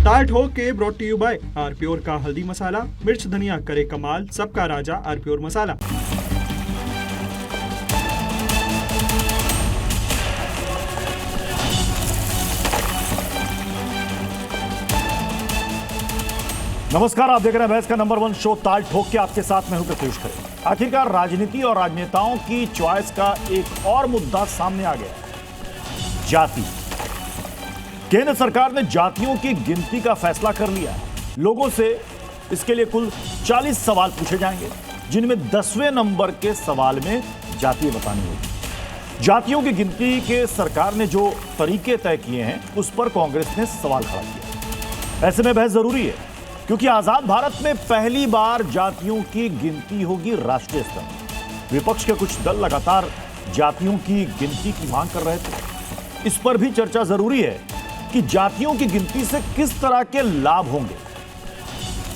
ताल ठोक के brought to you by R pure का हल्दी मसाला, मिर्च धनिया करे कमाल, सबका राजा आर प्योर मसाला। नमस्कार, आप देख रहे हैं बहस का नंबर 1 शो ताल ठोक के। आपके साथ मैं हूं प्रत्युष खरे। आखिरकार राजनीति और राजनेताओं की चॉइस का एक और मुद्दा सामने आ गया, जाति। केंद्र सरकार ने जातियों की गिनती का फैसला कर लिया है। लोगों से इसके लिए कुल 40 सवाल पूछे जाएंगे, जिनमें 10वें नंबर के सवाल में जाति बतानी होगी। जातियों की गिनती के सरकार ने जो तरीके तय किए हैं, उस पर कांग्रेस ने सवाल खड़ा किया। ऐसे में बहस जरूरी है, क्योंकि आजाद भारत में पहली बार जातियों की गिनती होगी राष्ट्रीय स्तर पर। विपक्ष के कुछ दल लगातार जातियों की गिनती की मांग कर रहे थे। इस पर भी चर्चा जरूरी है कि जातियों की गिनती से किस तरह के लाभ होंगे।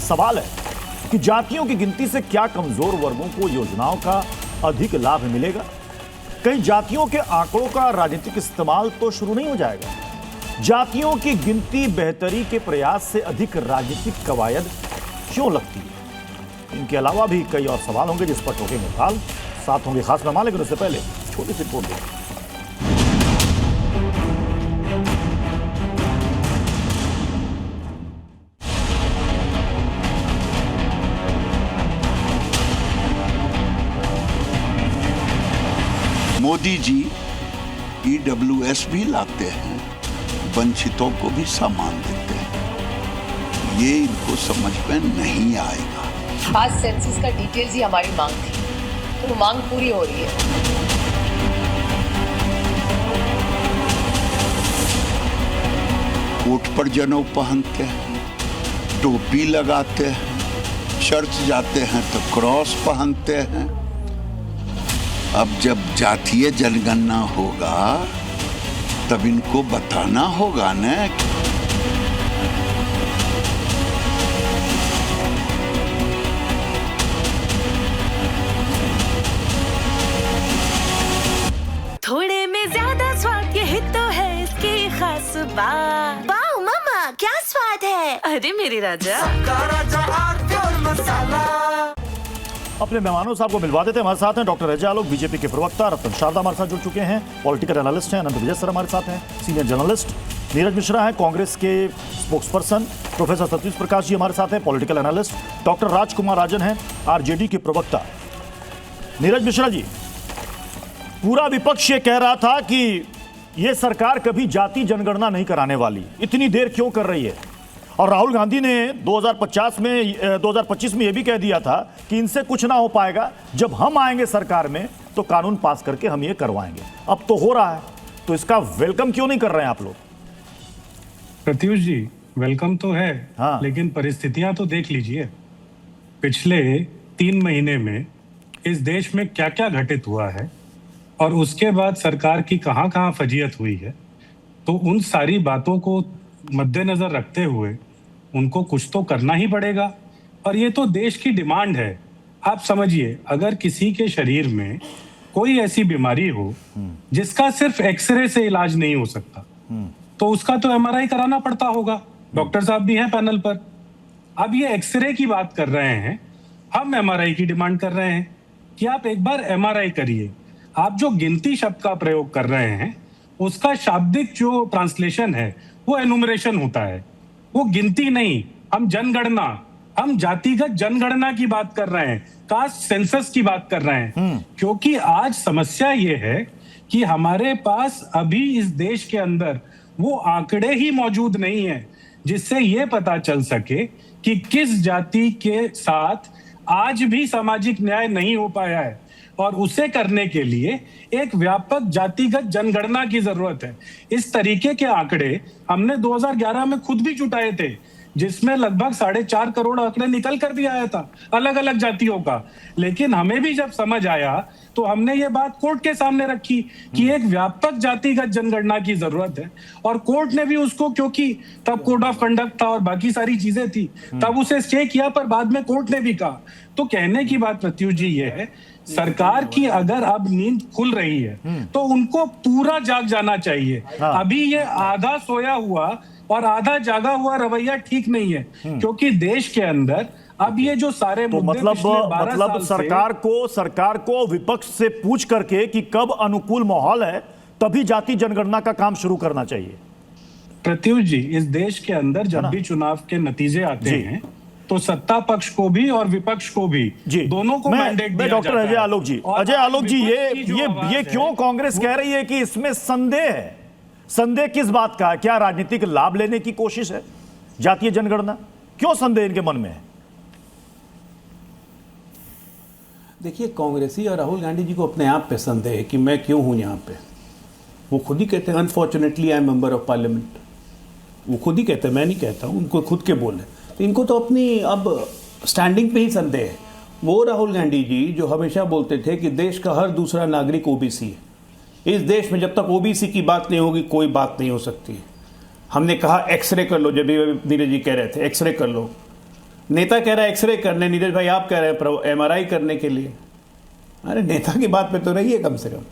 सवाल है कि जातियों की गिनती से क्या कमजोर वर्गों को योजनाओं का अधिक लाभ मिलेगा? कहीं जातियों के आंकड़ों का राजनीतिक इस्तेमाल तो शुरू नहीं हो जाएगा? जातियों की गिनती बेहतरी के प्रयास से अधिक राजनीतिक कवायद क्यों लगती है? इनके अलावा भी कई और सवाल होंगे जिस पर ठोकेंगे ताल। साथ होंगे खास मेहमान, लेकिन उससे पहले छोटी सी रिपोर्ट देखें। मोदी जी EWS भी लाते हैं, वंचितों को भी सामान देते हैं। ये इनको समझ में नहीं आएगा। आज सेंसस का डिटेल्स ही हमारी मांग थी, तो वो मांग पूरी हो रही है। कोट पर जनेऊ पहनते हैं, टोपी लगाते हैं, चर्च जाते हैं तो क्रॉस पहनते हैं। अब जब जातीय जनगणना होगा तब इनको बताना होगा न। थोड़े में ज्यादा स्वाद, यही तो है इसकी खास बात। वाओ मामा, क्या स्वाद है। अरे मेरे राजा, अपने मेहमानों साहब को मिलवा देते हैं। हमारे साथ हैं डॉक्टर अजय आलोक, बीजेपी के प्रवक्ता। रतन शारदा हमारे साथ जुड़ चुके हैं, पॉलिटिकल एनालिस्ट हैं। अनंत विजय सर हमारे साथ हैं, सीनियर जर्नलिस्ट। नीरज मिश्रा हैं, कांग्रेस के स्पोक्सपर्सन। प्रोफेसर सतीश प्रकाश जी हमारे साथ हैं, पॉलिटिकल एनालिस्ट। डॉक्टर राजकुमार राजन हैं, आरजेडी के प्रवक्ता। नीरज मिश्रा जी, पूरा विपक्ष ये कह रहा था कि ये सरकार कभी जाति जनगणना नहीं कराने वाली, इतनी देर क्यों कर रही है? और राहुल गांधी ने 2025 में यह भी कह दिया था कि इनसे कुछ ना हो पाएगा, जब हम आएंगे सरकार में तो कानून पास करके हम ये करवाएंगे। अब तो हो रहा है, तो इसका वेलकम क्यों नहीं कर रहे हैं आप लोग? प्रत्युष जी, वेलकम तो है, हाँ। लेकिन परिस्थितियां तो देख लीजिए। पिछले 3 महीने में इस देश में क्या क्या घटित हुआ है और उसके बाद सरकार की कहां फजीयत हुई है, तो उन सारी बातों को मद्देनजर रखते हुए उनको कुछ तो करना ही पड़ेगा। और ये तो देश की डिमांड है। आप समझिए, अगर किसी के शरीर में कोई ऐसी बीमारी हो जिसका सिर्फ एक्सरे से इलाज नहीं हो सकता, तो उसका तो MRI कराना पड़ता होगा। डॉक्टर साहब भी हैं पैनल पर। अब ये एक्सरे की बात कर रहे हैं, हम MRI की डिमांड कर रहे हैं कि आप एक बार MRI करिए। आप जो गिनती शब्द का प्रयोग कर रहे हैं, उसका शाब्दिक जो ट्रांसलेशन है वो एनुमरेशन होता है, वो गिनती नहीं। हम जनगणना, हम जातिगत जनगणना की बात कर रहे हैं, कास्ट सेंसस की बात कर रहे हैं। क्योंकि आज समस्या ये है कि हमारे पास अभी इस देश के अंदर वो आंकड़े ही मौजूद नहीं है जिससे ये पता चल सके कि किस जाति के साथ आज भी सामाजिक न्याय नहीं हो पाया है। और उसे करने के लिए एक व्यापक जातिगत जनगणना की जरूरत है। इस तरीके के आंकड़े हमने 2011 में खुद भी जुटाए थे, जिसमें लगभग 4.5 करोड़ आंकड़े निकल कर भी आया था अलग अलग जातियों का। लेकिन हमें भी जब समझ आया तो हमने ये बात कोर्ट के सामने रखी कि एक व्यापक जातिगत जनगणना की जरूरत है। और कोर्ट ने भी उसको, क्योंकि तब कोड ऑफ कंडक्ट था और बाकी सारी चीजें थी, तब उसे स्टे किया, पर बाद में कोर्ट ने भी कहा। तो कहने की बात प्रत्युष जी ये है, सरकार की अगर अब नींद खुल रही है तो उनको पूरा जाग जाना चाहिए। अभी ये आधा सोया हुआ और आधा जागा हुआ रवैया ठीक नहीं है, क्योंकि देश के अंदर अब ये जो सारे तो मुद्दे पिछले 12 मतलब साल सरकार को विपक्ष से पूछ करके कि कब अनुकूल माहौल है तभी जाति जनगणना का काम शुरू करना चाहिए। प्रत्युष जी, इस देश के अंदर जब भी चुनाव के नतीजे आते हैं तो सत्ता पक्ष को भी और विपक्ष को भी दोनों को मैंडेट दिया डॉक्टर जाता है। अजय आलोक जी ये क्यों कांग्रेस कह रही है कि इसमें संदेह है? संदेह किस बात का है? क्या राजनीतिक लाभ लेने की कोशिश है जातीय जनगणना? क्यों संदेह इनके मन में है? देखिए, कांग्रेसी और राहुल गांधी जी को अपने आप पे संदेह है कि मैं क्यों हूं यहाँ पे। वो खुद ही कहते हैं unfortunately I am member of parliament. वो खुद ही कहते हैं, मैं नहीं कहता हूँ, उनको खुद के बोले। तो इनको तो अपनी अब स्टैंडिंग पे ही संदेह है। वो राहुल गांधी जी जो हमेशा बोलते थे कि देश का हर दूसरा नागरिक ओबीसी है, इस देश में जब तक ओबीसी की बात नहीं होगी कोई बात नहीं हो सकती है। हमने कहा एक्सरे कर लो, जब भी नीरज जी कह रहे थे एक्सरे कर लो, नेता कह रहा है एक्सरे करने, नीरज भाई आप कह रहे हैं एमआरआई करने के लिए। अरे नेता की बात पे तो रही है कम से कम।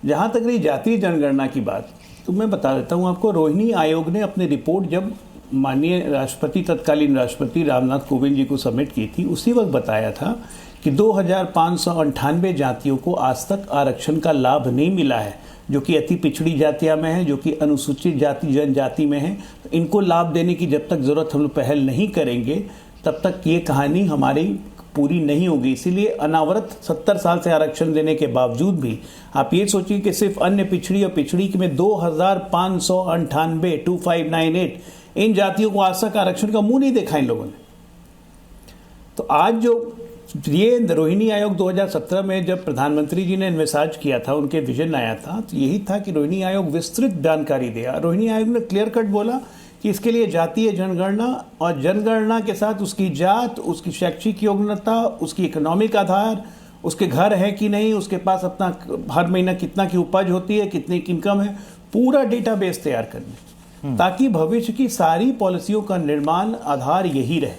जहाँ तक रही जातीय जनगणना की बात, तो मैं बता देता हूँ आपको, रोहिणी आयोग ने अपनी रिपोर्ट जब माननीय राष्ट्रपति, तत्कालीन राष्ट्रपति रामनाथ कोविंद जी को सबमिट की थी, उसी वक्त बताया था कि 2598 जातियों को आज तक आरक्षण का लाभ नहीं मिला है, जो कि अति पिछड़ी जातियां में है, जो कि अनुसूचित जाति जनजाति में है। तो इनको लाभ देने की जब तक ज़रूरत हम लोग पहल नहीं करेंगे तब तक ये कहानी हमारी पूरी नहीं होगी। इसीलिए अनावरत 70 साल से आरक्षण देने के बावजूद भी आप ये सोचिए कि सिर्फ अन्य पिछड़ी और पिछड़ी में 2598 इन जातियों को आज तक आरक्षण का मुंह नहीं देखा इन लोगों ने। तो आज जो ये रोहिणी आयोग 2017 में जब प्रधानमंत्री जी ने इन्वेसाज किया था, उनके विजन आया था, तो यही था कि रोहिणी आयोग विस्तृत जानकारी दिया। रोहिणी आयोग ने क्लियर कट बोला कि इसके लिए जातीय जनगणना और जनगणना के साथ उसकी जात, उसकी शैक्षिक योग्यता, उसकी इकोनॉमिक आधार, उसके घर है कि नहीं, उसके पास अपना हर महीना कितना की उपज होती है, कितनी की इनकम है, पूरा डेटाबेस तैयार करने, ताकि भविष्य की सारी पॉलिसियों का निर्माण आधार यही रहे।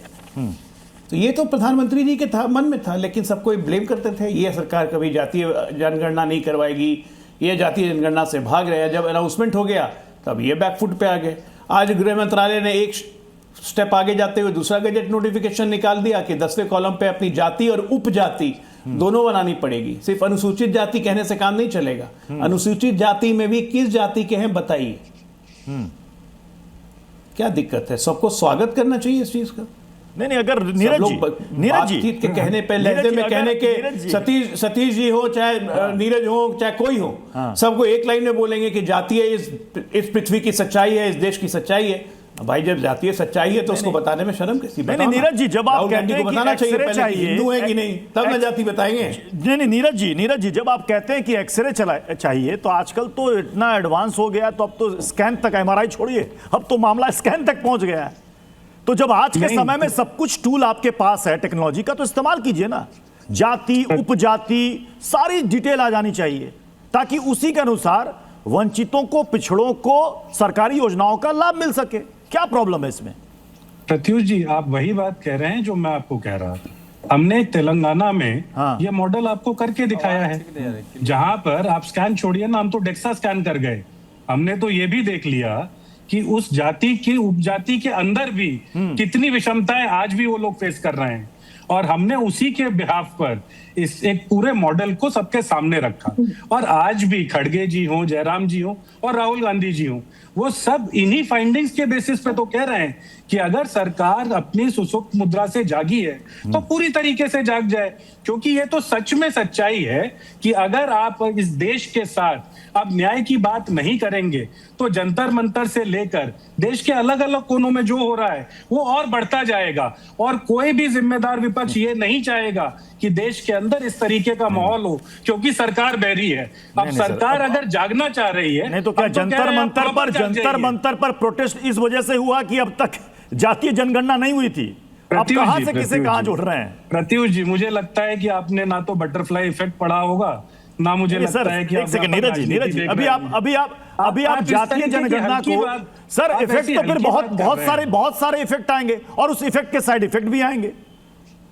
तो ये तो प्रधानमंत्री जी के मन में था, लेकिन सबको ब्लेम करते थे, ये सरकार कभी जातीय जनगणना नहीं करवाएगी, ये जातीय जनगणना से भाग रहे हैं। जब अनाउंसमेंट हो गया तब ये बैकफुट पे आ गए। आज गृह मंत्रालय ने एक स्टेप आगे जाते हुए दूसरा गजट नोटिफिकेशन निकाल दिया कि 10वें कॉलम पे अपनी जाति और उपजाति दोनों बनानी पड़ेगी। सिर्फ अनुसूचित जाति कहने से काम नहीं चलेगा। अनुसूचित जाति में भी किस जाति के हैं बताइए, क्या दिक्कत है? सबको स्वागत करना चाहिए इस चीज का। नहीं, अगर नीरज जी के कहने पे, लहजे में कहने के, सतीश जी हो चाहे नीरज हो चाहे कोई हो, सबको एक लाइन में बोलेंगे कि जातीय इस पृथ्वी की सच्चाई है, इस देश की सच्चाई है। भाई जब जातीय सच्चाई है तो उसको बताने में शर्म कैसी? नहीं नीरज जी, जब आप कहते हैं कि एक्सरे चाहिए, हिंदू है कि नहीं, तब ना जाति बताएंगे। नहीं नीरज जी जब आप कहते हैं कि एक्सरे चाहिए, तो आजकल तो इतना एडवांस हो गया, तो अब तो स्कैन तक, एमआरआई छोड़िए, अब तो मामला स्कैन तक पहुंच गया है। तो जब आज के समय में सब कुछ टूल आपके पास है टेक्नोलॉजी का, तो इस्तेमाल कीजिए ना। जाति, उपजाति, सारी डिटेल आ जानी चाहिए, ताकि उसी के अनुसार वंचितों को, पिछड़ों को सरकारी योजनाओं का लाभ मिल सके। क्या प्रॉब्लम है इसमें? प्रत्युष जी, आप वही बात कह रहे हैं जो मैं आपको कह रहा था। हमने तेलंगाना में ये मॉडल आपको करके दिखाया है, जहां पर आप स्कैन छोड़िए ना, हम तो डेक्सा स्कैन कर गए। हमने तो ये भी देख लिया कि उस जाति की, उपजाति के अंदर भी कितनी विषमताएं आज भी वो लोग फेस कर रहे हैं, और हमने उसी के बिहाफ पर इस एक पूरे मॉडल को सबके सामने रखा। और आज भी खड़गे जी हो, जयराम जी हो और राहुल गांधी जी हो, वो सब इन्हीं फाइंडिंग्स के बेसिस पे तो कह रहे हैं कि अगर सरकार अपनी सुसुप्त मुद्रा से जागी है तो पूरी तरीके से जाग जाए। क्योंकि ये तो सच में सच्चाई है कि अगर आप इस देश के साथ अब न्याय की बात नहीं करेंगे तो जंतर मंतर से लेकर देश के अलग अलग कोनों में जो हो रहा है वो और बढ़ता जाएगा। और कोई भी जिम्मेदार विपक्ष ये नहीं चाहेगा कि देश के अंदर इस तरीके का माहौल हो, क्योंकि सरकार बहरी है। अब सरकार अगर जागना चाह रही है, नहीं तो क्या जंतर मंतर पर प्रोटेस्ट इस वजह से हुआ कि अब तक जातीय जनगणना नहीं हुई थी? अब कहां से किसे कहां जुड़ रहे हैं? प्रत्युष जी, मुझे लगता है कि आपने ना तो बटरफ्लाई इफेक्ट पढ़ा होगा, ना मुझे लगता है कि एक सेकंड नीरज जी, अभी आप जातीय जनगणना को, सर इफेक्ट तो फिर बहुत सारे इफेक्ट आएंगे, और उस इफेक्ट के साइड इफेक्ट भी आएंगे।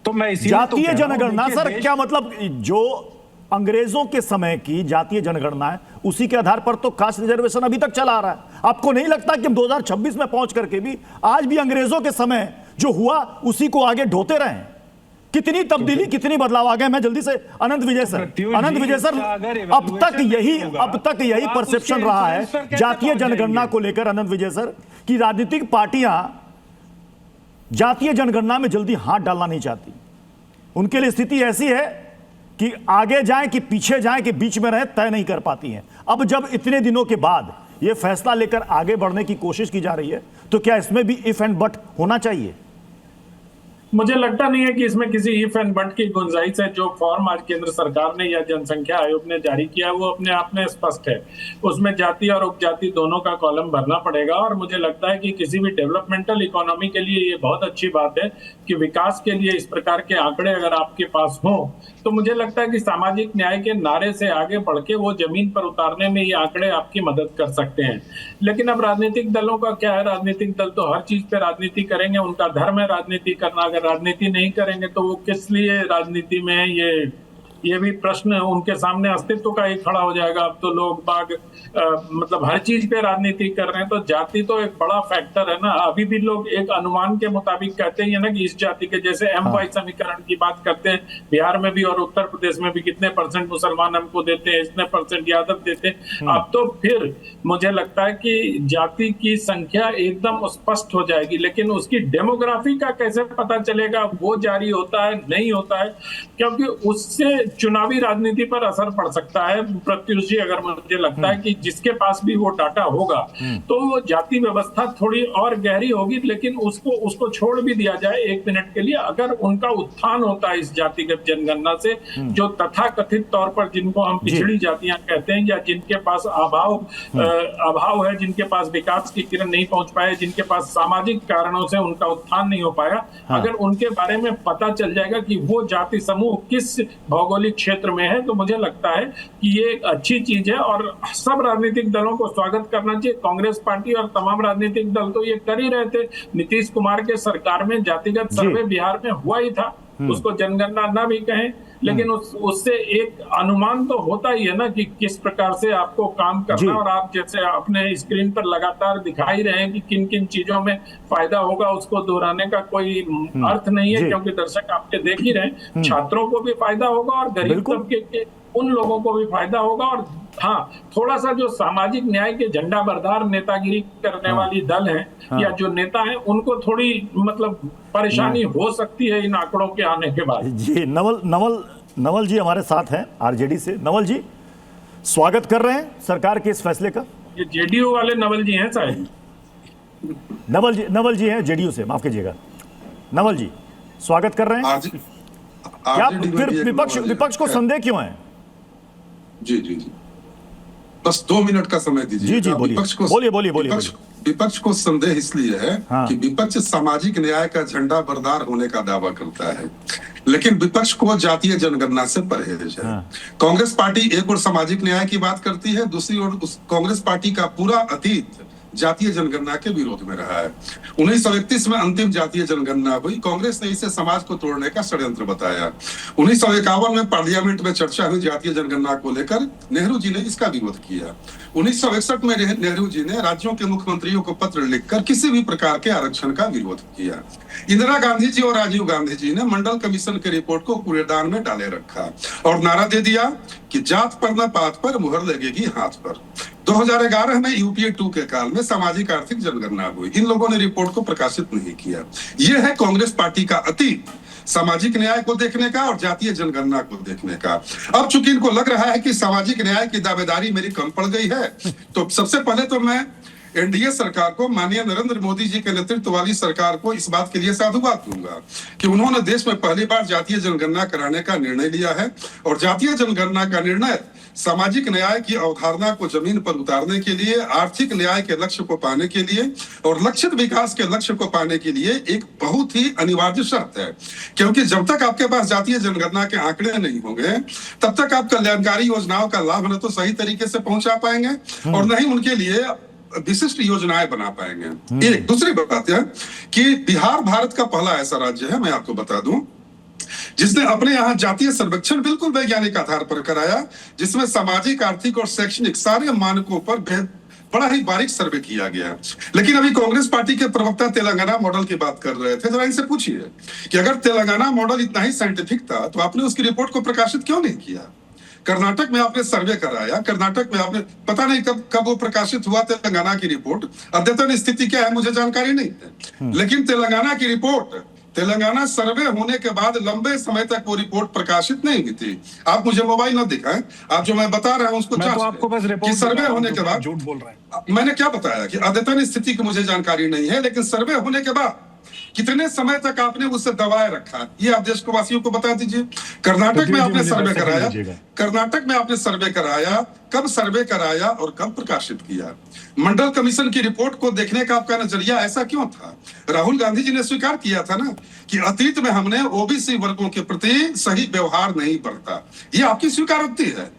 तो मैं जातीय जनगणना, सर क्या मतलब, जो अंग्रेजों के समय की जातीय जनगणना है, उसी के आधार पर तो कास्ट रिजर्वेशन अभी तक चला आ रहा है। आपको नहीं लगता कि हम 2026 में पहुंच करके भी आज भी अंग्रेजों के समय जो हुआ उसी को आगे ढोते रहे हैं? कितनी तब्दीली, कितनी बदलाव आ गए। मैं जल्दी से अनंत विजय सर, अब तक यही परसेप्शन रहा है जातीय जनगणना को लेकर, अनंत विजय सर, कि राजनीतिक पार्टियां जातीय जनगणना में जल्दी हाथ डालना नहीं चाहती। उनके लिए स्थिति ऐसी है कि आगे जाएं कि पीछे जाएं कि बीच में रहे, तय नहीं कर पाती हैं। अब जब इतने दिनों के बाद यह फैसला लेकर आगे बढ़ने की कोशिश की जा रही है, तो क्या इसमें भी इफ एंड बट होना चाहिए? मुझे लगता नहीं है कि इसमें किसी इफ एंड बट की गुंजाइश है। जो फॉर्म आज केंद्र सरकार ने या जनसंख्या आयोग ने जारी किया वो अपने आप में स्पष्ट है। उसमें जाति और उपजाति दोनों का कॉलम भरना पड़ेगा, और मुझे लगता है कि किसी भी डेवलपमेंटल इकोनॉमी के लिए ये बहुत अच्छी बात है कि विकास के लिए इस प्रकार के आंकड़े अगर आपके पास हो, तो मुझे लगता है कि सामाजिक न्याय के नारे से आगे बढ़ के वो जमीन पर उतारने में ये आंकड़े आपकी मदद कर सकते हैं। लेकिन अब राजनीतिक दलों का क्या है, राजनीतिक दल तो हर चीज पे राजनीति करेंगे, उनका धर्म है राजनीति करना। अगर राजनीति नहीं करेंगे तो वो किस लिए राजनीति में है, ये भी प्रश्न उनके सामने अस्तित्व का ही खड़ा हो जाएगा। अब तो लोग बाग मतलब हर चीज पे राजनीति कर रहे हैं, तो जाति तो एक बड़ा फैक्टर है ना। अभी भी लोग एक अनुमान के मुताबिक कहते हैं ना कि इस जाति के, जैसे M5 समीकरण की बात करते हैं, बिहार में भी और उत्तर प्रदेश में भी कितने % मुसलमान हमको देते हैं, इतने % यादव देते हैं। अब तो फिर मुझे लगता है कि जाति की संख्या एकदम स्पष्ट हो जाएगी, लेकिन उसकी डेमोग्राफी का कैसे पता चलेगा, वो जारी होता है नहीं होता है, क्योंकि उससे चुनावी राजनीति पर असर पड़ सकता है। प्रत्युष जी, अगर मुझे लगता है कि जिसके पास भी वो डाटा होगा तो वो जाति व्यवस्था थोड़ी और गहरी होगी, लेकिन उसको छोड़ भी दिया जाए 1 मिनट के लिए, अगर उनका उत्थान होता है इस जातिगत जनगणना से, जो तथाकथित तौर पर जिनको हम पिछड़ी जातियां कहते हैं, या जिनके पास अभाव है, जिनके पास विकास की किरण नहीं पहुंच पाए, जिनके पास सामाजिक कारणों से उनका उत्थान नहीं हो पाया, अगर उनके बारे में पता चल जाएगा कि वो जाति समूह किस भौगोलिक क्षेत्र में है, तो मुझे लगता है कि ये एक अच्छी चीज है और सब राजनीतिक दलों को स्वागत करना चाहिए। कांग्रेस पार्टी और तमाम राजनीतिक दल तो ये कर ही रहे थे। नीतीश कुमार के सरकार में जातिगत सर्वे बिहार में हुआ ही था, उसको जनगणना ना भी कहें, लेकिन उससे एक अनुमान तो होता ही है ना कि किस प्रकार से आपको काम करना। और आप जैसे अपने स्क्रीन पर लगातार दिखा ही रहे हैं कि किन किन चीजों में फायदा होगा, उसको दोहराने का कोई अर्थ नहीं है, क्योंकि दर्शक आपके देख ही रहे हैं। छात्रों को भी फायदा होगा और गरीब तबके के उन लोगों को भी फायदा होगा। और हाँ, थोड़ा सा जो सामाजिक न्याय के झंडा बरदार नेतागिरी करने वाली दल है या जो नेता है, उनको थोड़ी मतलब परेशानी हो सकती है इन आंकड़ों के आने के बाद। जी, नवल जी हमारे साथ हैं आरजेडी से। नवल जी, स्वागत कर रहे हैं सरकार के इस फैसले का। ये जेडीयू वाले नवल जी हैं शायद। नवल जी हैं जेडीयू से, माफ कीजिएगा। नवल जी, स्वागत कर रहे हैं। क्या फिर विपक्ष को संदेह क्यों है? जी, बस 2 मिनट का समय दीजिए। जी, बोलिए। विपक्ष को संदेह इसलिए है कि विपक्ष सामाजिक न्याय का झंडा बरदार होने का दावा करता है, लेकिन विपक्ष को जातीय जनगणना से परहेज है। कांग्रेस पार्टी एक और सामाजिक न्याय की बात करती है, दूसरी ओर कांग्रेस पार्टी का पूरा अतीत जातीय जनगणना के विरोध में रहा है। 1931 में अंतिम जातीय जनगणना हुई, कांग्रेस ने इसे समाज को तोड़ने का षड्यंत्र बताया। 1951 में पार्लियामेंट में चर्चा हुई जातीय जनगणना को लेकर, नेहरू जी ने इसका विरोध किया। 1961 में नेहरू जी ने राज्यों के मुख्यमंत्रियों को पत्र लिखकर किसी भी प्रकार के आरक्षण का विरोध किया। इंदिरा गांधी जी और राजीव गांधी जी ने मंडल कमीशन की रिपोर्ट को कूड़ेदान में डाले रखा और नारा दे दिया कि जात पर न पात पर मुहर लगेगी हाथ पर। 2011 में यूपीए 2 के काल में सामाजिक आर्थिक जनगणना हुई, इन लोगों ने रिपोर्ट को प्रकाशित नहीं किया। यह है कांग्रेस पार्टी का अतीत, सामाजिक न्याय को देखने का और जातीय जनगणना को देखने का। अब चूंकि इनको लग रहा है कि सामाजिक न्याय की दावेदारी मेरी कम पड़ गई है, तो सबसे पहले तो मैं एनडीए सरकार को, माननीय नरेंद्र मोदी जी के नेतृत्व वाली सरकार को इस बात के लिए साधुवाद दूंगा कि उन्होंने देश में पहली बार जातीय जनगणना कराने का निर्णय लिया है। और जातीय जनगणना का निर्णय सामाजिक न्याय की अवधारणा को जमीन पर उतारने के लिए, आर्थिक न्याय के लक्ष्य को पाने के लिए और लक्षित विकास के लक्ष्य को पाने के लिए एक बहुत ही अनिवार्य शर्त है। क्योंकि जब तक आपके पास जातीय जनगणना के आंकड़े नहीं होंगे, तब तक आप कल्याणकारी योजनाओं का लाभ न तो सही तरीके से पहुंचा पाएंगे और न ही उनके लिए विशिष्ट योजनाएं बना पाएंगे। एक दूसरी बात है कि बिहार भारत का पहला ऐसा राज्य है, मैं आपको बता दूं, जिसने अपने यहाँ जातीय सर्वेक्षण बिल्कुल वैज्ञानिक आधार पर कराया, जिसमें सामाजिक, आर्थिक और शैक्षणिक सारे मानकों पर बड़ा ही बारीक सर्वे किया गया। लेकिन अभी कांग्रेस पार्टी के प्रवक्ता तेलंगाना मॉडल की बात कर रहे थे, जरा इनसे पूछिए कि अगर तेलंगाना मॉडल इतना ही साइंटिफिक था तो आपने उसकी रिपोर्ट को प्रकाशित क्यों नहीं किया? कर्नाटक में आपने सर्वे कराया, कर्नाटक में आपने पता नहीं कब वो प्रकाशित हुआ तेलंगाना की रिपोर्ट, अद्यतन स्थिति क्या है मुझे जानकारी नहीं है। लेकिन तेलंगाना की रिपोर्ट, तेलंगाना सर्वे होने के बाद लंबे समय तक वो रिपोर्ट प्रकाशित नहीं हुई थी। आप मुझे मोबाइल न दिखाएं, आप जो मैं बता रहा हूं उसको मैं तो आपको बस रिपोर्ट सर्वे होने के बाद झूठ बोल रहा है। मैंने क्या बताया कि अद्यतन स्थिति की मुझे जानकारी नहीं है, लेकिन सर्वे होने के बाद कितने समय तक आपने उससे दबाए रखा, ये आप देश को वासियों को बता दीजिए। कर्नाटक में आपने सर्वे कराया, कर्नाटक में आपने सर्वे कराया, कब सर्वे कराया और कब प्रकाशित किया? मंडल कमीशन की रिपोर्ट को देखने का आपका नजरिया ऐसा क्यों था? राहुल गांधी जी ने स्वीकार किया था ना कि अतीत में हमने ओबीसी वर्गों के प्रति सही व्यवहार नहीं बरता, ये आपकी स्वीकारोक्ति है।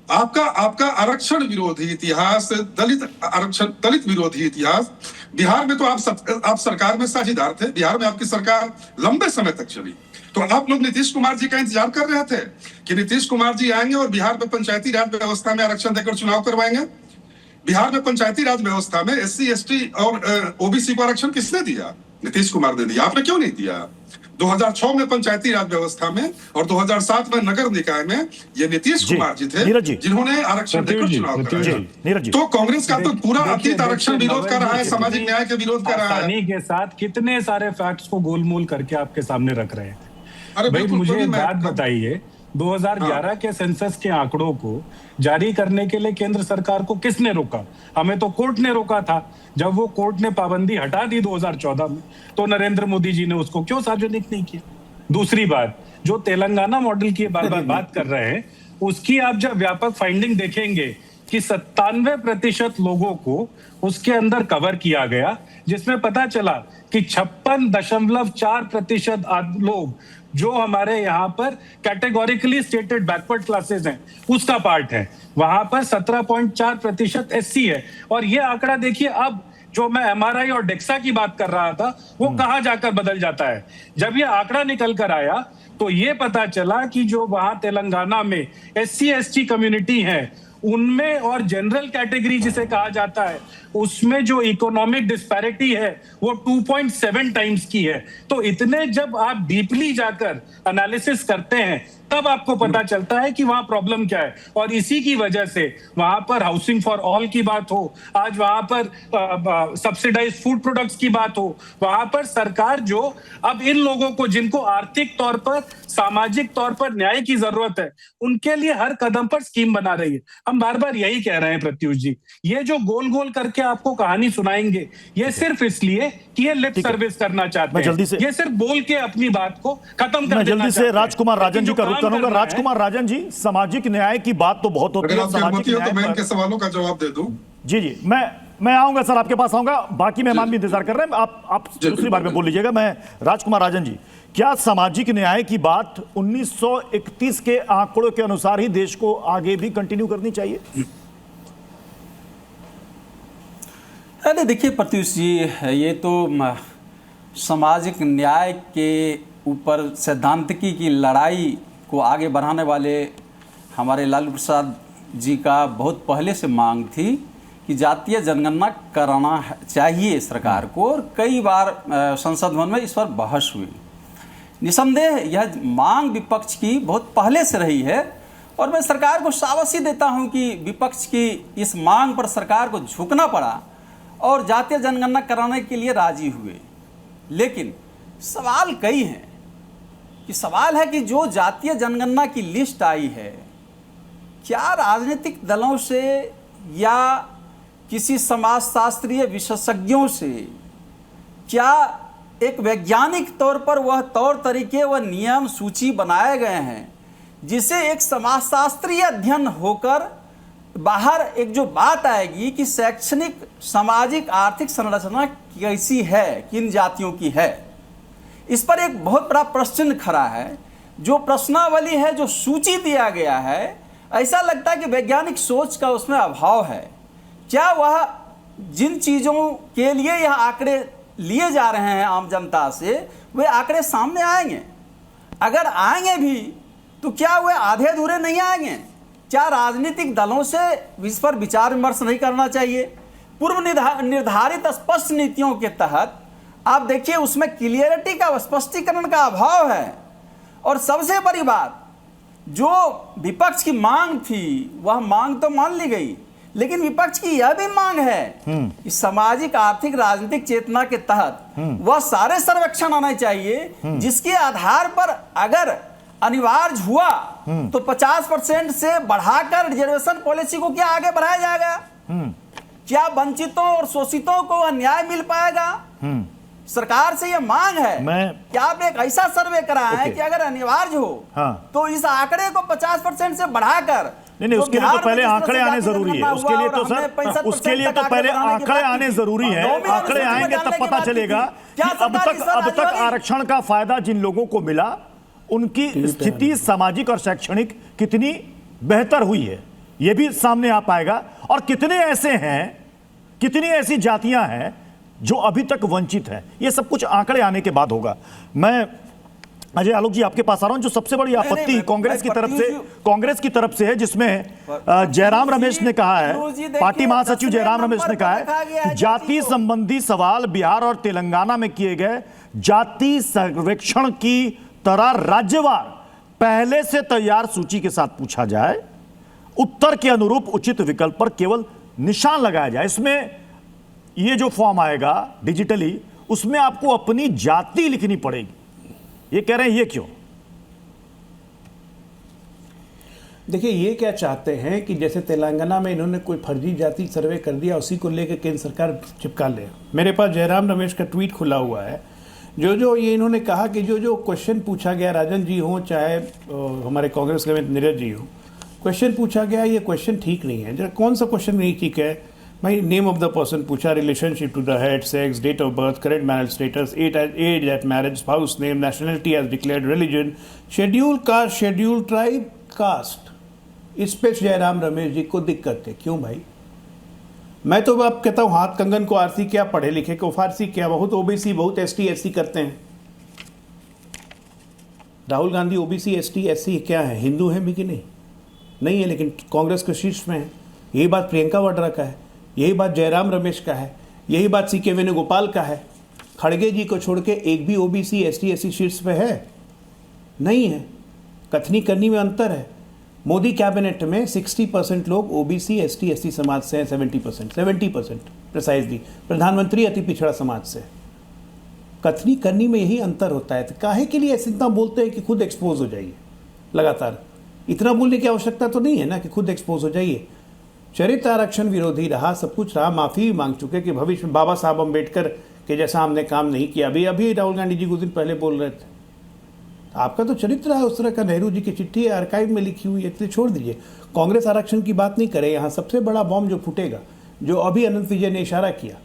आपका आरक्षण विरोधी इतिहास, दलित विरोधी इतिहास, बिहार में तो आप सरकार में साझेदार थे, बिहार में आपकी सरकार लंबे समय तक चली, तो आप लोग नीतीश कुमार जी का इंतजार कर रहे थे कि नीतीश कुमार जी आएंगे और बिहार में पंचायती राज व्यवस्था में आरक्षण देकर चुनाव करवाएंगे। बिहार में पंचायती राज व्यवस्था में SC ST और ओबीसी को आरक्षण किसने दिया? नीतीश कुमार ने दिया, आपने क्यों नहीं दिया? 2006 में पंचायती राज व्यवस्था में और 2007 में नगर निकाय में ये नीतीश कुमार जी थे जिन्होंने आरक्षण देकर चुनाव कराया। तो कांग्रेस का तो पूरा अतीत आरक्षण विरोध कर रहा है, सामाजिक न्याय के विरोध कर रहा है। के साथ कितने सारे फैक्ट्स को गोलमोल करके आपके सामने रख रहे हैं। भाई मुझे एक बात बताइए, 2011 के सेंसस के आंकड़ों को जारी करने के लिए केंद्र सरकार को किसने रोका? हमें तो कोर्ट ने रोका था। जब वो कोर्ट ने पाबंदी हटा दी 2014 में, तो नरेंद्र मोदी जी ने उसको क्यों सार्वजनिक नहीं किया? दूसरी बात, जो तेलंगाना मॉडल की बात कर रहे हैं, उसकी आप जब व्यापक फाइंडिंग देखेंगे कि 97% लोगों को उसके अंदर कवर किया गया, जिसमें पता चला कि 56.4% लोग जो हमारे यहाँ पर कैटेगोरिकली स्टेटेड बैकवर्ड क्लासेस हैं उसका पार्ट है, वहां पर 17.4% SC है। और ये आंकड़ा देखिए, अब जो मैं MRI और डेक्सा की बात कर रहा था वो कहां जाकर बदल जाता है। जब ये आंकड़ा निकल कर आया तो ये पता चला कि जो वहां तेलंगाना में SC ST कम्युनिटी है उनमें और जनरल कैटेगरी जिसे कहा जाता है उसमें जो इकोनॉमिक डिस्पैरिटी है वो 2.7 टाइम्स की है। तो इतने जब आप डीपली जाकर एनालिसिस करते हैं तब आपको पता चलता है कि वहां प्रॉब्लम क्या है। और इसी की वजह से वहां पर हाउसिंग फॉर ऑल की बात हो, आज वहां पर सब्सिडाइज फूड प्रोडक्ट्स की बात हो, वहां पर सरकार जो अब इन लोगों को जिनको आर्थिक तौर पर, सामाजिक तौर पर न्याय की जरूरत है, उनके लिए हर कदम पर स्कीम बना रही है। हम बार बार यही कह रहे हैं प्रत्युष जी, ये जो गोल गोल करके आपको कहानी सुनाएंगे ये सिर्फ इसलिए कि ये लिप सर्विस करना चाहते हैं, ये सिर्फ बोल के अपनी बात को खत्म कर देना। जल्दी से राजकुमार राजन जी का रुख करूंगा। राजकुमार राजन जी, सामाजिक न्याय की बात तो बहुत होती है, सामाजिक न्याय तो मैं इनके सवालों का जवाब दे दूं। जी मैं आऊंगा सर, आपके पास आऊंगा, बाकी मेहमान भी इंतजार कर रहे हैं, आप दूसरी बार में बोल लीजिएगा। मैं राजकुमार राजन जी, क्या सामाजिक न्याय की बात 1931 के आंकड़ों के अनुसार ही देश को आगे भी कंटिन्यू करनी चाहिए? अरे देखिए प्रत्युष जी, ये तो सामाजिक न्याय के ऊपर सैद्धांतिकी की लड़ाई को आगे बढ़ाने वाले हमारे लालू प्रसाद जी का बहुत पहले से मांग थी कि जातीय जनगणना कराना चाहिए सरकार को, और कई बार संसद भवन में इस पर बहस हुई। निसंदेह यह मांग विपक्ष की बहुत पहले से रही है, और मैं सरकार को शाबाशी देता हूं कि विपक्ष की इस मांग पर सरकार को झुकना पड़ा और जातीय जनगणना कराने के लिए राजी हुए। लेकिन सवाल कई हैं कि सवाल है कि जो जातीय जनगणना की लिस्ट आई है, क्या राजनीतिक दलों से या किसी समाजशास्त्रीय विशेषज्ञों से, क्या एक वैज्ञानिक तौर पर वह तौर तरीके व नियम सूची बनाए गए हैं जिसे एक समाजशास्त्रीय अध्ययन होकर बाहर एक जो बात आएगी कि शैक्षणिक, सामाजिक, आर्थिक संरचना कैसी है, किन जातियों की है, इस पर एक बहुत बड़ा प्रश्न खड़ा है। जो प्रश्नावली है, जो सूची दिया गया है, ऐसा लगता है कि वैज्ञानिक सोच का उसमें अभाव है। क्या वह जिन चीज़ों के लिए यह आंकड़े लिए जा रहे हैं आम जनता से, वे आंकड़े सामने आएंगे? अगर आएंगे भी तो क्या वे आधे अधूरे नहीं आएंगे? क्या राजनीतिक दलों से इस पर विचार विमर्श नहीं करना चाहिए? पूर्व निर्धारित स्पष्ट नीतियों के तहत आप देखिए उसमें क्लियरिटी का, स्पष्टीकरण का अभाव है। और सबसे बड़ी बात, जो विपक्ष की मांग थी वह मांग तो मान ली गई, लेकिन विपक्ष की यह भी मांग है कि सामाजिक आर्थिक राजनीतिक चेतना के तहत वह सारे सर्वेक्षण आने चाहिए जिसके आधार पर अगर अनिवार्य हुआ तो 50% से बढ़ाकर रिजर्वेशन पॉलिसी को क्या आगे बढ़ाया जाएगा? क्या वंचितों और शोषितों को अन्याय मिल पाएगा? सरकार से यह मांग है कि आप एक ऐसा सर्वे कराएं कि अगर अनिवार्य हो तो इस आंकड़े को 50% से बढ़ाकर, नहीं उसके लिए तो पहले आंकड़े आने जरूरी है। उसके लिए तो सर, उसके लिए तो पहले आंकड़े आने जरूरी है। आंकड़े आएंगे तब पता चलेगा कि अब तक आरक्षण का फायदा जिन लोगों को मिला उनकी स्थिति सामाजिक और शैक्षणिक कितनी बेहतर हुई है, यह भी सामने आ पाएगा। और कितने ऐसे हैं, कितनी ऐसी जातियां हैं जो अभी तक वंचित हैं, यह सब कुछ आंकड़े आने के बाद होगा। मैं अजय आलोक जी आपके पास आ रहा हूं। जो सबसे बड़ी आपत्ति कांग्रेस की तरफ से है, जिसमें जयराम रमेश ने कहा है, पार्टी महासचिव जयराम रमेश ने कहा है कि जाति संबंधी सवाल बिहार और तेलंगाना में किए गए जाति सर्वेक्षण की तरह राज्यवार पहले से तैयार सूची के साथ पूछा जाए, उत्तर के अनुरूप उचित विकल्प पर केवल निशान लगाया जाए। इसमें ये जो फॉर्म आएगा डिजिटली, उसमें आपको अपनी जाति लिखनी पड़ेगी। ये कह रहे हैं, ये क्यों? देखिए, ये क्या चाहते हैं कि जैसे तेलंगाना में इन्होंने कोई फर्जी जाति सर्वे कर दिया, उसी को लेकर केंद्र सरकार चिपका ले। मेरे पास जयराम रमेश का ट्वीट खुला हुआ है। जो ये इन्होंने कहा कि जो क्वेश्चन पूछा गया, राजन जी हो चाहे हमारे कांग्रेस के नीरज जी हो, क्वेश्चन पूछा गया, ये क्वेश्चन ठीक नहीं है। जरा कौन सा क्वेश्चन नहीं ठीक है भाई? नेम ऑफ द पर्सन पूछा, relationship to the head, sex, date of birth, current marriage status, age at marriage, spouse name, nationality as declared, religion, schedule caste, schedule tribe, caste. इस पे जयराम रमेश जी को दिक्कत है। क्यों भाई? मैं तो अब कहता हूँ, हाथ कंगन को आरसी क्या, पढ़े लिखे को फारसी क्या। बहुत ओबीसी, बहुत एसटी एससी करते हैं। Rahul Gandhi OBC ST SC क्या है? हिंदू है भी कि नहीं? नहीं है, लेकिन कांग्रेस के शीर्ष में है। यही बात प्रियंका वाड्रा का है, यही बात जयराम रमेश का है, यही बात सीके वेणुगोपाल का है। खड़गे जी को छोड़ के एक भी ओबीसी एसटी एससी शीर्ष पे है? नहीं है। कथनी करनी में अंतर है। मोदी कैबिनेट में 60% लोग ओबीसी एसटी एससी समाज से हैं, 70% प्रिसाइजली। प्रधानमंत्री अति पिछड़ा समाज से। कथनी करनी में यही अंतर होता है। तो काहे के लिए ऐसे इतना बोलते हैं कि खुद एक्सपोज हो जाइए? लगातार इतना बोलने की आवश्यकता तो नहीं है ना कि खुद एक्सपोज हो जाइए। चरित्र आरक्षण विरोधी रहा, सब कुछ रहा, माफी भी मांग चुके कि भविष्य में बाबा साहब अम्बेडकर के जैसा हमने काम नहीं किया। अभी राहुल गांधी जी कुछ दिन पहले बोल रहे थे। आपका तो चरित्र है उस तरह का। नेहरू जी की चिट्ठी आर्काइव में लिखी हुई है, इसलिए छोड़ दीजिए। कांग्रेस आरक्षण की बात नहीं करे। यहाँ सबसे बड़ा बॉम्ब जो फूटेगा, जो अभी अनंत विजय ने इशारा किया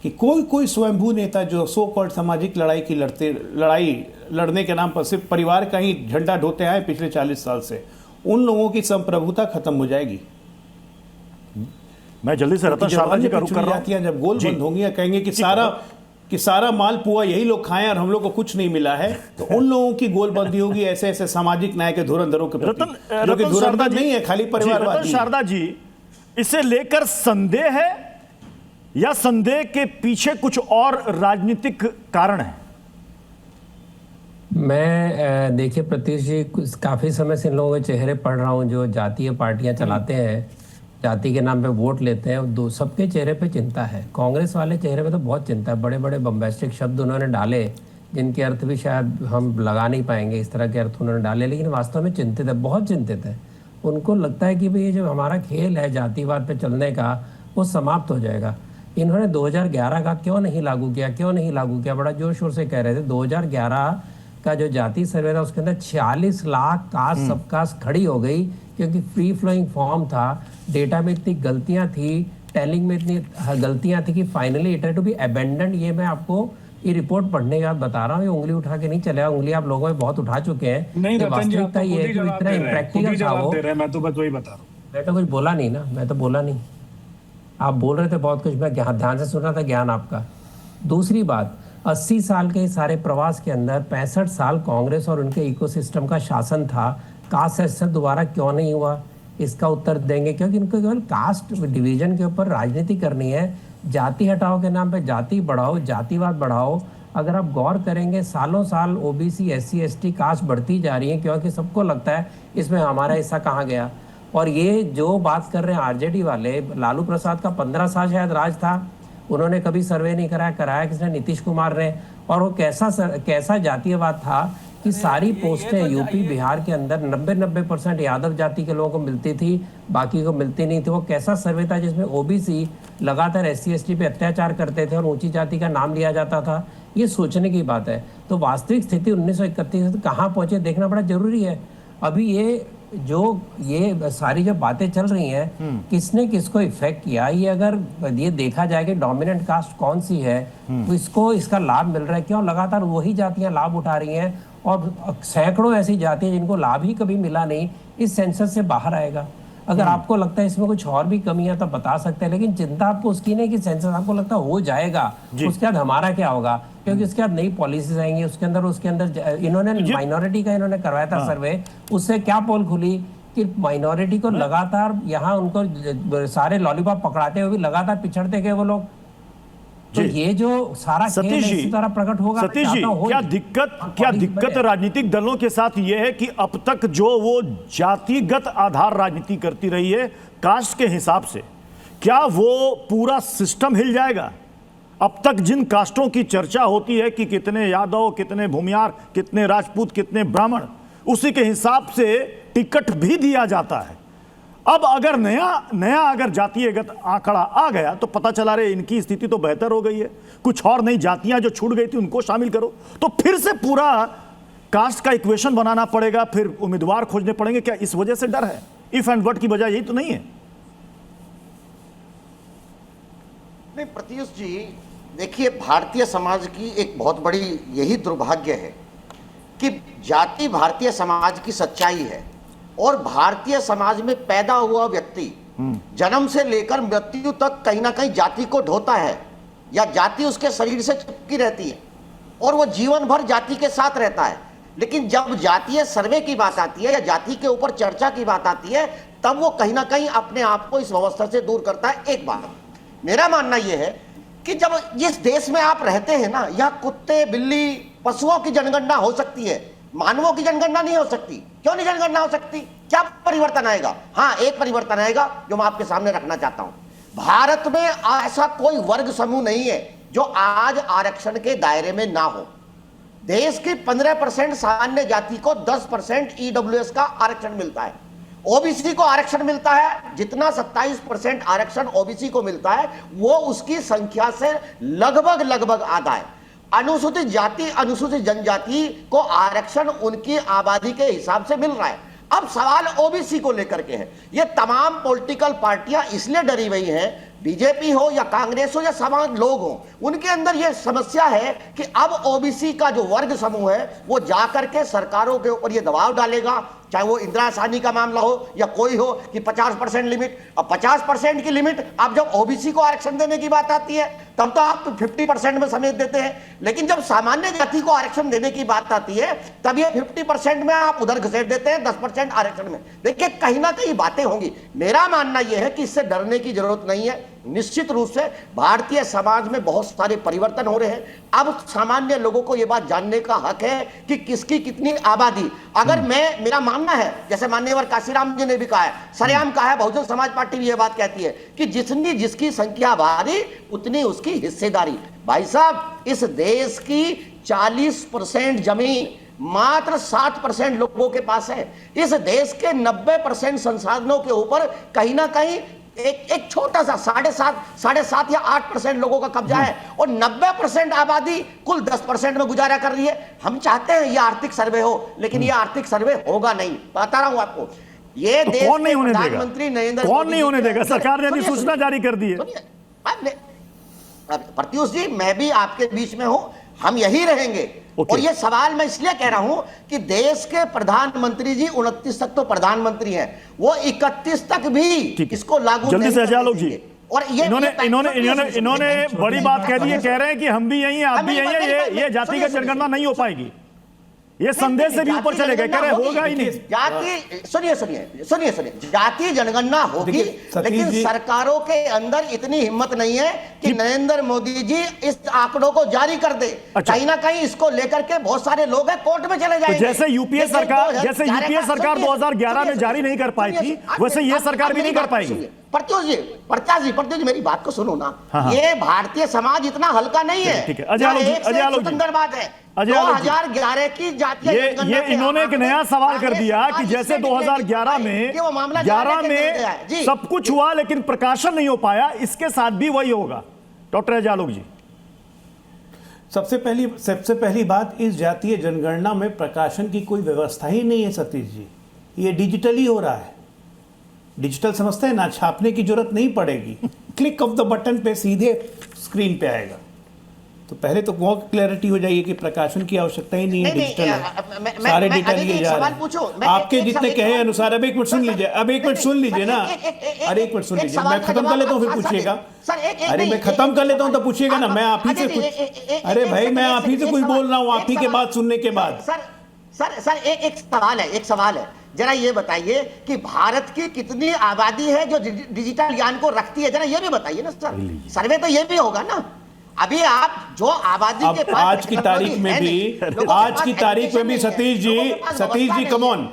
कि कोई स्वयंभू नेता जो सो कॉल्ड सामाजिक लड़ाई लड़ने के नाम पर सिर्फ परिवार का ही झंडा ढोते आए पिछले 40 साल से, उन लोगों की संप्रभुता खत्म हो जाएगी। मैं जल्दी से रतन शारदा जी का रुख कर रहा हूं। जब गोल बंद होंगी, कहेंगे कि सारा माल पुआ यही लोग खाएं और हम लोग को कुछ नहीं मिला है, तो उन लोगों की गोलबंदी होगी ऐसे ऐसे सामाजिक न्याय के धुरंधरों के प्रति, जो कि धुरंधर नहीं है, खाली परिवारवादी। रतन शारदा जी, इसे लेकर संदेह है या संदेह के पीछे कुछ और राजनीतिक कारण है? मैं देखिए प्रत्युष जी, काफी समय से इन लोगों के चेहरे पढ़ रहा हूँ जो जातीय पार्टियां चलाते हैं, जाति के नाम पे वोट लेते हैं। दो सबके चेहरे पे चिंता है। कांग्रेस वाले चेहरे पे तो बहुत चिंता है। बड़े बड़े बम्बैस्टिक शब्द उन्होंने डाले जिनके अर्थ भी शायद हम लगा नहीं पाएंगे, इस तरह के अर्थ उन्होंने डाले, लेकिन वास्तव में चिंतित है, बहुत चिंतित है। उनको लगता है कि भाई ये जो हमारा खेल है जातिवाद पे चलने का, वो समाप्त हो जाएगा। इन्होंने 2011 का क्यों नहीं लागू किया? बड़ा जोर शोर से कह रहे थे। 2011 का जो जाति सर्वे था उसके अंदर 46 लाख कास्ट सबकास्ट खड़ी हो गई, क्योंकि फ्री फ्लोइंग फॉर्म था। डेटा में इतनी गलतियां थी, टेलिंग में इतनी गलतियां थी कि finally it had to be abandoned. ये मैं आपको ये रिपोर्ट पढ़ने के बाद बता रहा हूँ। ये उंगली उठा के नहीं चलेगा, उंगली आप लोगों में बहुत उठा चुके हैं। नहीं रतन जी, वास्तविकता ये है कि इतना इम्प्रैक्टिकल था वो। मैं तो बस वही बता रहा हूँ। मैं तो कुछ बोला नहीं ना, मैं तो बोला नहीं। आप बोल रहे थे बहुत कुछ, मैं ध्यान से सुन रहा था ज्ञान आपका। दूसरी बात, 80 साल के सारे प्रवास के अंदर 65 साल कांग्रेस और उनके इकोसिस्टम का शासन था, कास्ट सेशन दोबारा क्यों नहीं हुआ? इसका उत्तर देंगे क्योंकि इनको केवल कास्ट डिवीजन के ऊपर राजनीति करनी है। जाति हटाओ के नाम पे जाति बढ़ाओ, जातिवाद बढ़ाओ। अगर आप गौर करेंगे सालों साल ओबीसी, एससी, एसटी कास्ट बढ़ती जा रही है क्योंकि सबको लगता है इसमें हमारा हिस्सा कहाँ गया। और ये जो बात कर रहे हैं आरजेडी वाले, लालू प्रसाद का 15 साल शायद राज था, उन्होंने कभी सर्वे नहीं कराया किसने? नीतीश कुमार ने। और वो कैसा जातीयवाद था कि सारी पोस्टें यूपी बिहार के अंदर 90% यादव जाति के लोगों को मिलती थी, बाकी को मिलती नहीं थी। वो कैसा सर्वे था जिसमें ओबीसी लगातार एससी एसटी पे अत्याचार करते थे और ऊंची जाति का नाम लिया जाता था। ये सोचने की बात है। तो वास्तविक स्थिति 1931 से कहाँ पहुंचे देखना बड़ा जरूरी है। अभी ये सारी जो बातें चल रही हैं, किसने किसको इफेक्ट किया, ये अगर ये देखा जाए कि डोमिनेंट कास्ट कौन सी है, तो इसका लाभ मिल रहा है क्यों? लगातार वही जातियां लाभ उठा रही हैं और सैकड़ों ऐसी जातियां जिनको लाभ ही कभी मिला नहीं इस सेंसस से बाहर आएगा। अगर आपको लगता है इसमें कुछ और भी कमियां तो बता सकते हैं, लेकिन चिंता आपको उसकी नहीं कि सेंसस आपको लगता है हो जाएगा, उसके बाद हमारा क्या होगा, क्योंकि उसके बाद नई पॉलिसीज आएंगी। उसके अंदर इन्होंने माइनॉरिटी का इन्होंने करवाया था सर्वे, उससे क्या पोल खुली कि माइनॉरिटी को लगातार यहाँ उनको सारे लॉलीपॉप पकड़ाते हुए भी लगातार पिछड़ते गए वो लोग। तो ये जो सारा खेल है इसी तरह प्रकट होगा। सतीश जी, क्या दिक्कत राजनीतिक दलों के साथ ये है कि अब तक जो वो जातिगत आधार राजनीति करती रही है कास्ट के हिसाब से, क्या वो पूरा सिस्टम हिल जाएगा? अब तक जिन कास्टों की चर्चा होती है कि कितने यादव, कितने भूमियार, कितने राजपूत, कितने ब्राह्मण, उसी के हिसाब से टिकट भी दिया जाता है। अब अगर नया अगर जातीयगत आंकड़ा आ गया तो पता चला रहे इनकी स्थिति तो बेहतर हो गई है, कुछ और नई जातियां जो छूट गई थी उनको शामिल करो, तो फिर से पूरा कास्ट का इक्वेशन बनाना पड़ेगा, फिर उम्मीदवार खोजने पड़ेंगे। क्या इस वजह से डर है? इफ एंड बट की बजाय यही तो नहीं है? नहीं प्रत्युष जी, देखिए भारतीय समाज की एक बहुत बड़ी यही दुर्भाग्य है कि जाति भारतीय समाज की सच्चाई है और भारतीय समाज में पैदा हुआ व्यक्ति जन्म से लेकर मृत्यु तक कहीं ना कहीं जाति को ढोता है या जाति उसके शरीर से चिपकी रहती है और वो जीवन भर जाति के साथ रहता है। लेकिन जब जातीय सर्वे की बात आती है या जाति के ऊपर चर्चा की बात आती है तब वो कहीं ना कहीं अपने आप को इस व्यवस्था से दूर करता है। एक बात मेरा मानना यह है कि जब जिस देश में आप रहते हैं ना, यहाँ कुत्ते, बिल्ली, पशुओं की जनगणना हो सकती है, मानवों की जनगणना नहीं हो सकती। क्यों नहीं जनगणना हो सकती? क्या परिवर्तन आएगा? हाँ, एक परिवर्तन आएगा जो मैं आपके सामने रखना चाहता हूं। भारत में ऐसा कोई वर्ग समूह नहीं है जो आज आरक्षण के दायरे में ना हो। देश की 15% सामान्य जाति को 10% ईडब्ल्यूएस का आरक्षण मिलता है। ओबीसी को आरक्षण मिलता है जितना 27% आरक्षण ओबीसी को मिलता है वो उसकी संख्या से लगभग आधा है। अनुसूचित जाति, अनुसूचित जनजाति को आरक्षण उनकी आबादी के हिसाब से मिल रहा है। अब सवाल ओबीसी को लेकर के है। ये तमाम पॉलिटिकल पार्टियां इसलिए डरी हुई हैं, बीजेपी हो या कांग्रेस हो या समान लोग हो, उनके अंदर यह समस्या है कि अब ओबीसी का जो वर्ग समूह है वो जाकर के सरकारों के ऊपर ये दबाव डालेगा, चाहे वो इंदिरा साहनी का मामला हो या कोई हो, कि 50% लिमिट। अब 50% की लिमिट, अब जब ओबीसी को आरक्षण देने की बात आती है तब तो आप 50% में समेत देते हैं, लेकिन जब सामान्य जाति को आरक्षण देने की बात आती है तब ये 50% में आप उधर घसेट देते हैं 10% आरक्षण में। देखिए कहीं ना कहीं बातें होंगी। मेरा मानना यह है कि इससे डरने की जरूरत नहीं है। निश्चित रूप से भारतीय समाज में बहुत सारे परिवर्तन हो रहे हैं। अब सामान्य लोगों को यह बात जानने का हक है कि किसकी कितनी आबादी। अगर मेरा मानना है, जैसे माननीय काशीराम जी ने भी कहा है, सरेआम कहा है, बहुजन समाज पार्टी भी यह बात कहती है कि जिसकी संख्या भारी उतनी उसकी हिस्सेदारी। भाई साहब, इस देश की 40% जमीन मात्र 7% लोगों के पास है। इस देश के 90% संसाधनों के ऊपर कहीं ना कहीं एक छोटा सा 7.5 या 8% लोगों का कब्जा है और 90% आबादी कुल 10% में गुजारा कर रही है। हम चाहते हैं ये आर्थिक सर्वे हो, लेकिन ये आर्थिक सर्वे होगा नहीं। बता रहा हूं आपको, ये तो देश कौन नहीं होने देगा? प्रधानमंत्री नरेंद्र कौन नहीं होने देगा? सरकार ने अधिसूचना जारी कर दी है। प्रत्युष जी, मैं भी आपके बीच में हूं, हम यही रहेंगे। और ये सवाल मैं इसलिए कह रहा हूं कि देश के प्रधानमंत्री जी 29 तक तो प्रधानमंत्री हैं, वो 31 तक भी इसको लागू जल्दी से हजा लो जी। और ये इन्होंने बड़ी बात कह दी है, कह रहे हैं कि हम भी यही हैं, आप भी यही हैं, ये जातिगत जनगणना नहीं हो पाएगी। ये संदेश से भी ऊपर चले गए, कह रहे होगा ही नहीं। जाति सुनिए जातीय जनगणना होगी, लेकिन सरकारों के अंदर इतनी हिम्मत नहीं है कि नरेंद्र मोदी जी इस आंकड़ों को जारी कर दे। कहीं ना कहीं इसको लेकर के बहुत सारे लोग हैं कोर्ट में चले जाएंगे। जैसे यूपीए सरकार 2011 में जारी नहीं कर पाई थी, वैसे ये सरकार भी नहीं कर पाएगी। प्रत्याश जी मेरी बात को सुनो ना। ये भारतीय समाज इतना हल्का नहीं है। सुंदर बात है 2011 की जातीय ये इन्होंने एक नया सवाल कर दिया कि जैसे 2011 में सब कुछ हुआ लेकिन प्रकाशन नहीं हो पाया, इसके साथ भी वही होगा। डॉक्टर अजय जी, सबसे पहली बात, इस जातीय जनगणना में प्रकाशन की कोई व्यवस्था ही नहीं है सतीश जी। ये डिजिटली हो रहा है। डिजिटल समझते हैं ना, छापने की जरूरत नहीं पड़ेगी, क्लिक ऑफ द बटन पे सीधे स्क्रीन पे आएगा। तो पहले तो बहुत क्लैरिटी हो जाएगी कि प्रकाशन की आवश्यकता ही नहीं है, डिजिटल है, सारे डेटा लिए जा रहे हैं आपके जितने कहे अनुसार। अब एक मिनट सुन लीजिए, ना, अरे एक मिनट सुन लीजिए, मैं खत्म कर लेता हूँ फिर पूछिएगा। अरे मैं खत्म कर लेता हूँ तो पूछिएगा ना, मैं आप ही से कुछ, अरे भाई मैं आप ही से कुछ बोल रहा हूँ, आप ही के बात सुनने के बाद। सर एक सवाल है, जरा ये बताइए कि भारत की कितनी आबादी है जो डिजिटल ज्ञान को रखती है, जरा ये भी बताइए ना सर। सर्वे तो ये भी होगा ना। अभी आप जो आबादी के पास आज की तारीख में भी सतीश जी कम ऑन,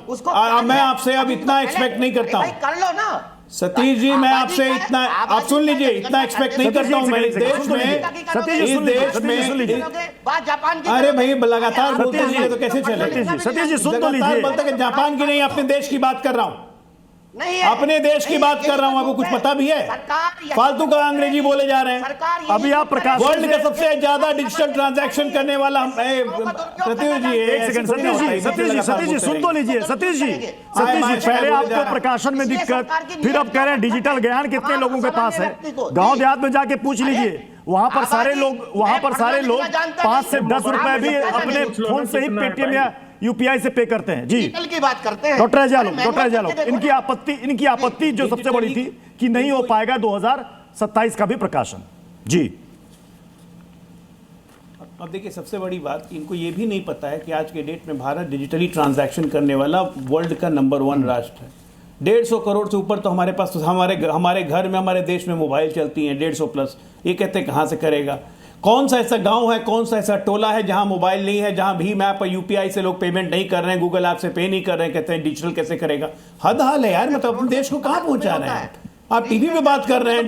मैं आपसे अब इतना एक्सपेक्ट नहीं करता हूँ। कर लो ना सतीश जी, मैं आपसे इतना, आप सुन लीजिए, इतना एक्सपेक्ट नहीं करता हूँ मैं इस देश में। अरे भाई लगातार बोलते हैं तो कैसे चले? सतीश जी सुन तो लीजिए। बोलते हैं जापान की नहीं, अपने देश की बात कर रहा हूँ, अपने देश की बात कर रहा हूं। आपको कुछ पता भी है? फालतू का अंग्रेजी बोले जा रहे हैं। अभी आप प्रकाश, वर्ल्ड का सबसे ज्यादा डिजिटल ट्रांजैक्शन करने वाला प्रत्युष जी, एक सेकंड सतीश जी सुन तो लीजिए। सतीश जी पहले आपको प्रकाशन में दिक्कत, फिर अब कह रहे हैं डिजिटल ज्ञान कितने लोगों के पास है। गांव देहात में जाके पूछ लीजिए, वहां पर सारे लोग 5 से 10 रुपए भी अपने फोन से ही पेटीएम या यूपीआई से पे करते हैं। जी की बात करते हैं। डॉक्टर अजय, इनकी आपत्ति जो सबसे बड़ी थी कि नहीं हो पाएगा 2027 का भी प्रकाशन। जी अब देखिए, सबसे बड़ी बात इनको ये भी नहीं पता है कि आज के डेट में भारत डिजिटली ट्रांजैक्शन करने वाला वर्ल्ड का नंबर 1 राष्ट्र है। 150 करोड़ से ऊपर तो हमारे पास, तो हमारे घर में, हमारे देश में मोबाइल चलती हैं 150 प्लस। ये कहते हैं कहाँ से करेगा? कौन सा ऐसा गांव है, कौन सा ऐसा टोला है जहां मोबाइल नहीं है, जहां भीम ऐप और यूपीआई से लोग पेमेंट नहीं कर रहे हैं, गूगल ऐप से पे नहीं कर रहे हैं, कहते हैं डिजिटल कैसे करेगा? हद हाल है यार। मतलब अपने देश को कहां पहुंचा रहे हैं आप? टीवी पे बात कर रहे हैं,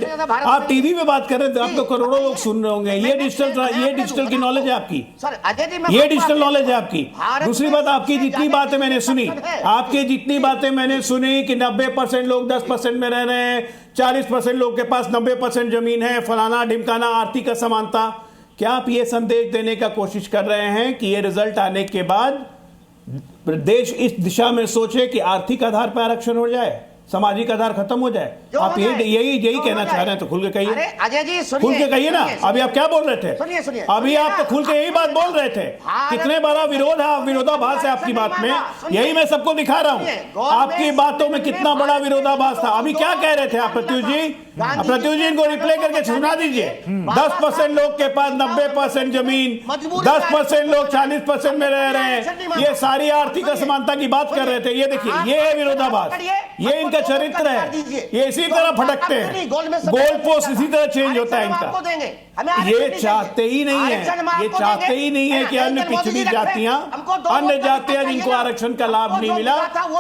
आप तो करोड़ों लोग सुन रहे होंगे। ये डिजिटल की नॉलेज है आपकी, ये डिजिटल नॉलेज है आपकी। दूसरी बात, आपकी जितनी बातें मैंने सुनी कि 90% लोग 10% में रह रहे हैं, 40% लोग के पास 90% जमीन है, फलाना ढिमकाना, आर्थिक असमानता, क्या आप ये संदेश देने का कोशिश कर रहे हैं कि ये रिजल्ट आने के बाद देश इस दिशा में सोचे कि आर्थिक आधार पर आरक्षण हो जाए, सामाजिक आधार खत्म हो जाए? आप यही कहना चाह रहे हैं तो खुल के कहिए। अजय जी खुल के कहिए ना। अभी आप क्या बोल रहे थे? सुनिए अभी आप तो खुल के यही बात बोल रहे थे। कितने बड़ा विरोधाभास है आपकी बात में, यही मैं सबको दिखा रहा हूँ। आपकी बातों में कितना बड़ा विरोधाभास था। अभी क्या कह रहे थे आप प्रत्युष जी? इनको रिप्ले करके सुना दीजिए। 10% लोग के पास 90% जमीन, 10% लोग 40% में रह रहे हैं, ये सारी आर्थिक असमानता की बात कर रहे थे। ये देखिए, ये है विरोधाभास, ये इनका चरित्र है। ये इसी तरह भटकते हैं, गोल पोस्ट इसी तरह चेंज होता है इनका। ये चाहते ही नहीं है कि अन्य पिछड़ी जातियां, अन्य जातियां जिनको आरक्षण का लाभ नहीं मिला,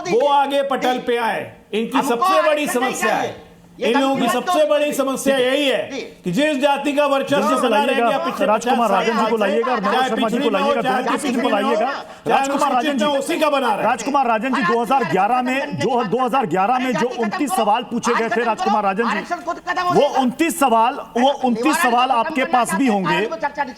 वो आगे पटल पे आए। इनकी सबसे बड़ी समस्या है, इन लोगों की सबसे बड़ी समस्या यही है कि जिस जाति का वर्चस्व बना रहेगा, राजकुमार राजन जी को लाइएगा, शर्मा जी को लाइएगा, राजकुमार राजन जी उसी का बना रहे हैं। राजकुमार राजन जी 2011 में जो 29 सवाल पूछे गए थे, राजकुमार राजन जी, वो 29 सवाल आपके पास भी होंगे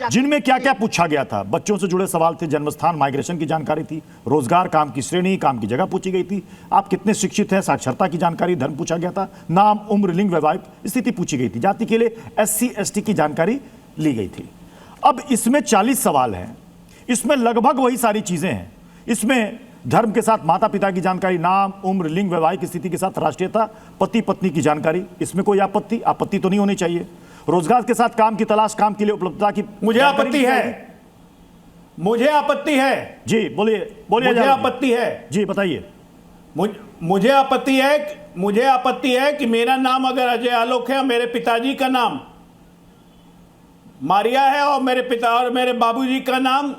जिनमें क्या क्या पूछा गया था। बच्चों से जुड़े सवाल थे, जन्मस्थान, माइग्रेशन की जानकारी थी, रोजगार, काम की श्रेणी, काम की जगह पूछी गई थी, आप कितने शिक्षित हैं, साक्षरता की जानकारी, धर्म पूछा गया था, नाम, उम्र, लिंग, वैवाहिक स्थिति पूछी गई थी, जाति के लिए SC ST की जानकारी ली गई थी। अब इसमें 40 सवाल हैं, इसमें लगभग वही सारी चीजें हैं। इसमें धर्म के साथ माता पिता की जानकारी, नाम, उम्र, लिंग, वैवाहिक स्थिति के साथ राष्ट्रीयता, पति पत्नी की जानकारी, इसमें कोई आपत्ति तो नहीं होनी चाहिए। रोजगार के साथ काम की तलाश, काम के लिए उपलब्धता की मुझे आपत्ति है, मुझे आपत्ति है। जी बोलिए बोलिए। मुझे आपत्ति है जी, बताइए। मुझे आपत्ति है कि मेरा नाम अगर अजय आलोक है और मेरे पिताजी का नाम मारिया है और मेरे पिता और मेरे बाबूजी का नाम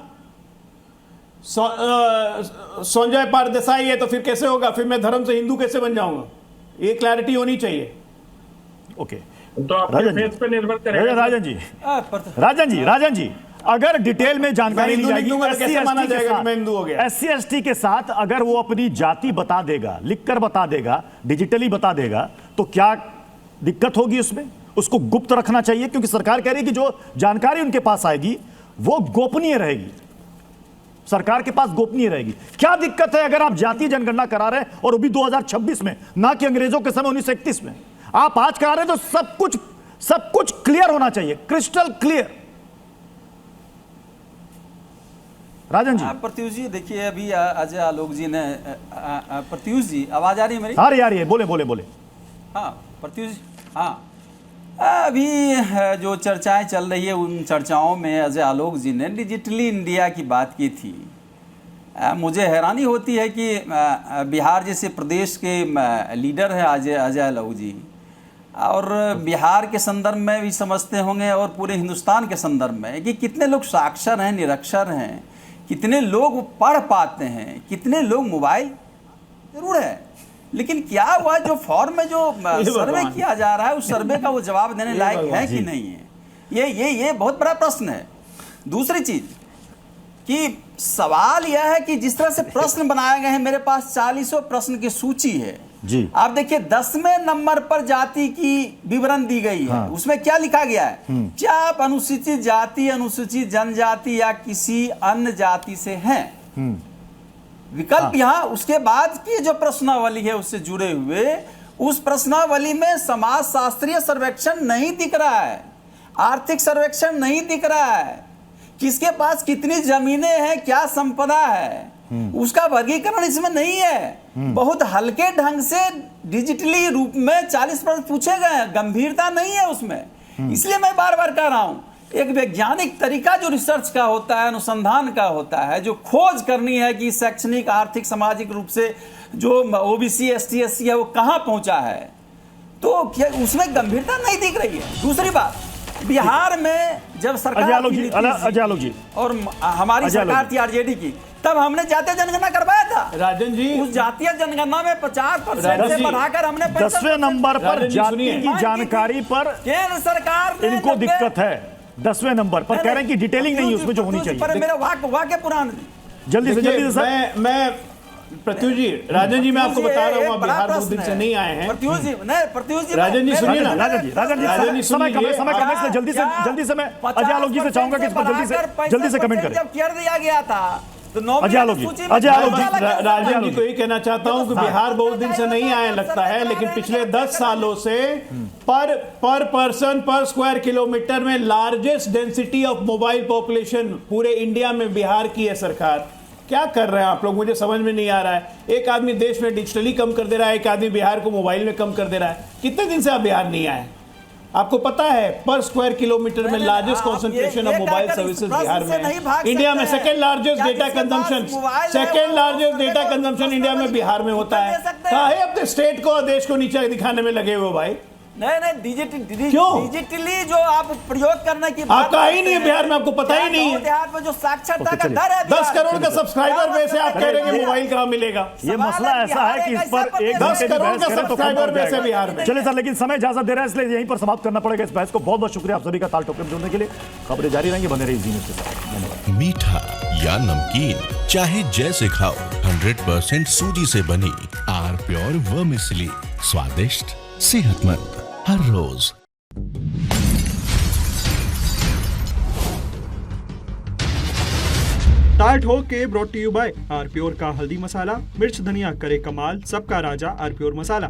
संजय पारदेसाई है, तो फिर कैसे होगा? फिर मैं धर्म से हिंदू कैसे बन जाऊंगा? ये क्लैरिटी होनी चाहिए। ओके, तो आपके फेस पे निर्भर करेगा। राजन जी, अगर डिटेल में जानकारी ली जाएगी कैसे माना जाएगा कि मैं हिंदू हो गया? SC ST के साथ अगर वो अपनी जाति बता देगा, लिखकर बता देगा, डिजिटली बता देगा, तो क्या दिक्कत होगी उसमें? उसको गुप्त रखना चाहिए, क्योंकि सरकार कह रही है कि जो जानकारी उनके पास आएगी वो गोपनीय रहेगी, सरकार के पास गोपनीय रहेगी। क्या दिक्कत है अगर आप जातीय जनगणना करा रहे हैं और वो भी 2026 में, ना कि अंग्रेजों के समय 1931 में? आप आज करा रहे हैं तो सब कुछ क्लियर होना चाहिए, क्रिस्टल क्लियर। राजन जी। प्रत्युष जी देखिए, अभी अजय आलोक जी ने प्रत्युष जी, आवाज आ रही है मेरी? आ रही है, बोले। हाँ प्रत्युष, हाँ अभी जो चर्चाएं चल रही है, उन चर्चाओं में अजय आलोक जी ने डिजिटली इंडिया की बात की थी। मुझे हैरानी होती है कि बिहार जैसे प्रदेश के लीडर है अजय आलोक जी, और बिहार के संदर्भ में भी समझते होंगे और पूरे हिंदुस्तान के संदर्भ में कि कितने लोग साक्षर हैं, निरक्षर हैं, कितने लोग पढ़ पाते हैं, कितने लोग मोबाइल जरूर है, लेकिन क्या हुआ जो फॉर्म में जो सर्वे किया जा रहा है उस सर्वे का वो जवाब देने लायक है कि नहीं है? ये बहुत बड़ा प्रश्न है। दूसरी चीज कि सवाल यह है कि जिस तरह से प्रश्न बनाए गए हैं, मेरे पास 40 प्रश्न की सूची है जी। आप देखिए 10वें नंबर पर जाति की विवरण दी गई है। हाँ। उसमें क्या लिखा गया है? क्या आप अनुसूचित जाति, अनुसूचित जनजाति या किसी अन्य जाति से हैं? विकल्प हाँ। यहाँ उसके बाद की जो प्रश्नावली है उससे जुड़े हुए, उस प्रश्नावली में समाज शास्त्रीय सर्वेक्षण नहीं दिख रहा है, आर्थिक सर्वेक्षण नहीं दिख रहा है, किसके पास कितनी जमीनें हैं, क्या संपदा है, उसका वर्गीकरण इसमें नहीं है। बहुत हल्के ढंग से डिजिटली रूप में 40 प्रश्न पूछे गए हैं, गंभीरता नहीं है उसमें। इसलिए मैं बार बार कह रहा हूं, एक वैज्ञानिक तरीका जो रिसर्च का होता है, अनुसंधान का होता है, जो खोज करनी है कि शैक्षणिक, आर्थिक, सामाजिक रूप से जो OBC ST SC है वो कहां पहुंचा है, तो क्या उसमें गंभीरता नहीं दिख रही है। दूसरी बात, बिहार में जब सरकार अजय आलोक जी और हमारी सरकार थी RJD की, तब हमने जातीय जनगणना करवाया था। राजन जी, उस जातीय जनगणना में 50% से बढ़ाकर हमने 10वें नंबर पर जाति की जानकारी पर केंद्र सरकार इनको दिक्कत है। 10वें नंबर पर कह रहे हैं कि डिटेलिंग नहीं है उसमें जो होनी चाहिए। पर मेरा वाक्य पुरान जल्दी से मैं प्रत्युष जी, राजन जी मैं आपको बता रहा हूँ, बिहार बहुत दिन से नहीं आए हैं। प्रत्युष जी राजन जी सुनिए ना, राजन जी समय कम है, जल्दी से मैं अजय आलोक जी से चाहूंगा कि इस पर जल्दी से कमेंट करें। जब कर दिया गया था तो अजय आलोक जी, राजन जी को ये कहना चाहता हूं कि बिहार बहुत दिन से नहीं आए लगता है, लेकिन पिछले 10 सालों से पर पर्सन पर स्क्वायर किलोमीटर में largest density of mobile population पूरे इंडिया में बिहार की है सरकार। क्या कर रहे हैं आप लोग, मुझे समझ में नहीं आ रहा है। एक आदमी देश में डिजिटली कम कर दे रहा है, एक आदमी बिहार को मोबाइल में कम कर दे रहा है। कितने दिन से आप बिहार नहीं आए? आपको पता है पर स्क्वायर किलोमीटर में largest concentration of mobile services Bihar में है। इंडिया में second largest data consumption India में बिहार में होता है। काहे अपने स्टेट को, देश को नीचे दिखाने में लगे हुए भाई? नहीं डिजिटली जो आप प्रयोग करने की बात आपका ही नहीं है बिहार में, आपको पता ही नहीं है। बिहार में जो साक्षरता का दर है, 10 करोड़ का सब्सक्राइबर बेस है, आप कह रहे हैं मोबाइल कहाँ मिलेगा? ये मसला ऐसा है कि इस पर 10 करोड़ का सब्सक्राइबर बेस है बिहार में। चलिए सर, लेकिन समय इजाजत दे रहा है, इसलिए यहीं पर समाप्त करना पड़ेगा इस बहस को। बहुत बहुत शुक्रिया आप सभी का ताल ठोकरे में जुड़ने के लिए। खबरें जारी रहेंगी, बने रहिए जी न्यूज़ के साथ। धन्यवाद। मीठा या नमकीन, चाहे जैसे खाओ, 100% सूजी से बनी आर प्योर वर्मिसेली, स्वादिष्ट, सेहतमंद हर रोज। ताल ठोक के brought to you by R pure का हल्दी मसाला, मिर्च धनिया करे कमाल, सबका राजा आर प्योर मसाला।